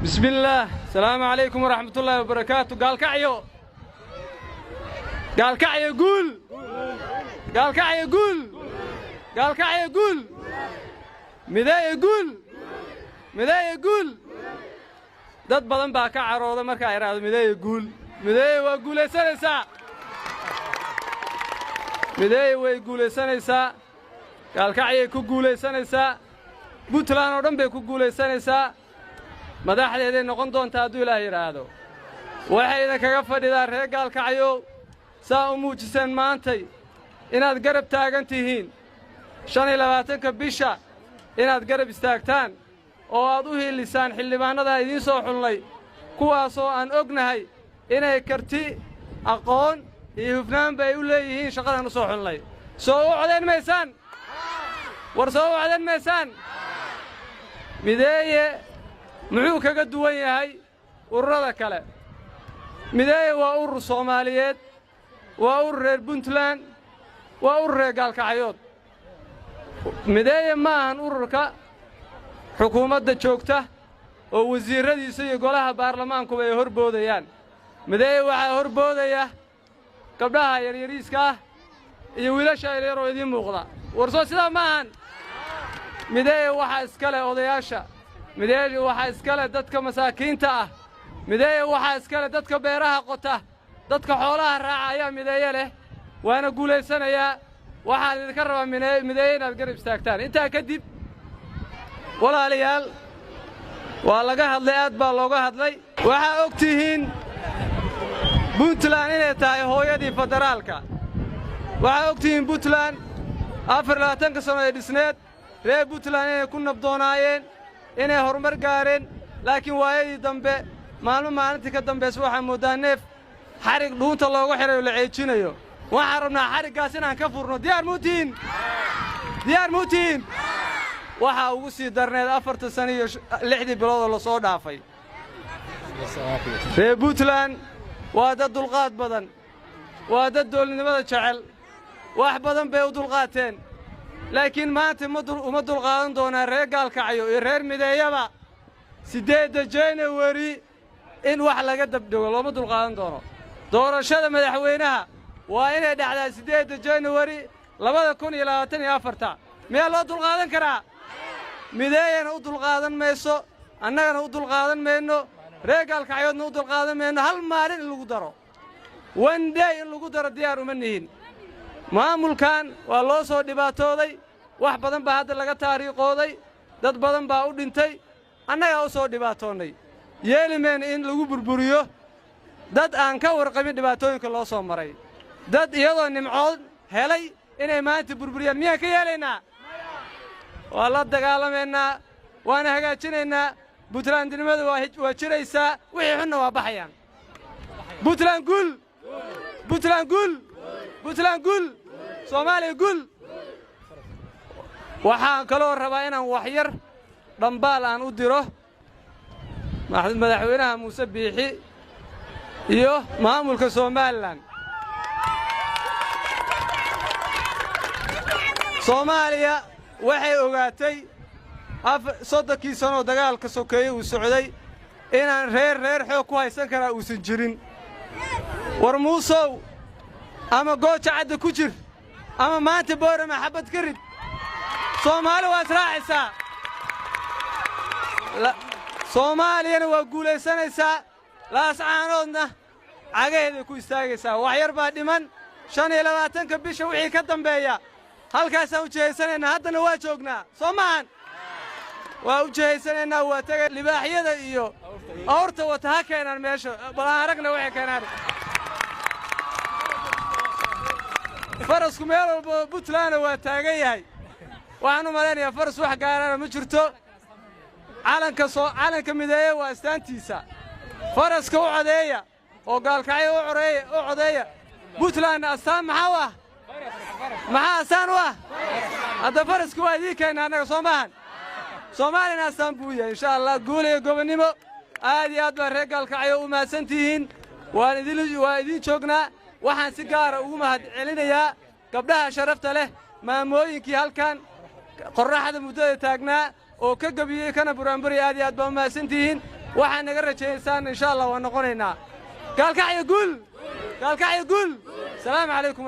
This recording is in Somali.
بسم الله السلام عليكم ورحمة الله وبركاته. قال كعيو قال كعيو قول قال كعيو قول قال كعيو قول مذاي يقول مذاي يقول dad badan baa ka carooda marka ay raado mideey waa guulaysanaysaa mideey way guulaysanaysaa gaalkacyo ku guulaysanaysaa Puntland oo dhan bay ku guulaysanaysaa madaxdeeday noqon doontaa hadduu Ilaahay yiraahdo waxayna kaga fadhidaa reer gaalkacyo saa u muujiseen maantay inaad garab taagan tihiin 25 bisha inaad garab istaagtaan oo aad u hiilisaan xildhibaanada idiin soo xulnay kuwaasoo aan ognahay inay karti aqoon iyo hufnaan bay u leeyihiin shaqadan u soo xulnay soo u codeyn maysaan war soo u codeyn maysaan mideeye muxuu kaga duwan yahay ururada kale mideeye waa urur Soomaaliyeed waa urur reer Puntland waa urur reer gaalkacyood mideeye ma ahan ururka xukuumadda joogta oo wasiiradiisa iyo golaha baarlamaanku ay horboodayaan mideeye waxa horboodaya gabdhaha yaryariiska ah iyo wiilasha yaryar oo idin muuqda warso sida ma ahan mideeye waxa iska leh odayaasha mideeye waxa iska leh dadka masaakiinta ah mideeye waxa iska leh dadka beeraha qota dadka xoolaha raacaya mideeye leh waana guulaysanaya waxaan idinka rabaa mideeye inaad garab istaagtaan intaa kadib walaalayaal waa laga hadlay aad baa looga hadlay waxa ogtihiin Puntland inay tahay hooyadii federaalka waxa ogtihiin Puntland 24 sano ay dhisneed reer Puntland inay ku nabdoonaayeen inay horumar gaareen laakiin waayadii dambe maalintii ka dambeys waxa moodaan neef xarig dhuunta loogu xiray oo la ceejinayo waxaan rabnaa xariggaas inaan ka furno diyaar muutiin waxa ugu sii darneed 4 sano iyo 6 bilood la soo dhaafay reer Puntland waa dad dulqaad badan waa dad dowladnimada jecel wax badan bay u dulqaateen laakiin maanta uma dulqaadan doonaa reer gaalkacyo iyo reer mideeyaba 8 January in wax laga dabdhigo looma dulqaadan doono doorashada madaxweynaha waa inay dhacdaa 8 January 2024 miyaa loo dulqaadan karaa mideeyana u dulqaadan mayso annagana u dulqaadan mayno reer gaalkacyoodna u dulqaadan mayno hal maalin in lagu daro one day in lagu daro diyaar uma nihin maamulkan waa loo soo dhibaatooday wax badan baa hadda laga taariiqooday dad badan baa u dhintay annaga u soo dhibaatoonay yeelimeen in lagu burburiyo dad aan ka warqabin dhibaatooyinka loo soo maray dad iyadoo nimcood helay inay maanta burburiyaan miyaan ka yeelaynaa waa la dagaalameynaa waana hagaajinaynaa Puntlandnimadu waa jiraysaa wixii xunna waa baxayaan Puntland gul Soomaaliya gul waxaan kaloo rabaa inaan wax yar dhambaal aan u diro madaxweynaha Muuse Biixi iyo maamulka Soomaaliland Soomaaliya waxay ogaatay 30 sano dagaalka sokeeyay uu socday inaan reer xoog ku haysan kara uusan jirin war muusow ama gooja cadda ku jir ama maanta boorama xabad ka rid Soomaali waa israacaysaa Soomaaliyana waa guulaysanaysaa laascaanoodna cagaheeda ku istaagaysaa wax yar baa dhiman 25 bisha wixii ka dambeeya halkaasaan u jeeysanaynaa haddana waa joognaa Soomaan waa u jeeysanaynaa waa tagay libaaxyada iyo awrta wata ha keenan meesha bal aragna waxay keenaan farasku meel walba Puntland waa taagan yahay waxaan u maleynayaa faras wax gaarana ma jirto calanka mideeye waa astaantiisa faraska u codeeya oo gaalkacyo u codeeya Puntland astaan maxaa astaan u ah hadda faraska waa idin keenaa annaga Soomaalina astaan buu yahay insha Allah guul iyo gobonimo aad iyo aad baa reer gaalkacyo u mahadsantihiin waan idin joognaa waxaan si gaar ah ugu mahadcelinayaa gabdhaha sharafta leh maamooyinkii halkan qorraxda muddada taagnaa oo ka gabiyay kana buraanburi aad iyo aad baa u mahadsantihiin waxaan naga rajaysaan insha Allah waan noqonaynaa gaalkacyo guul salaamu calaykum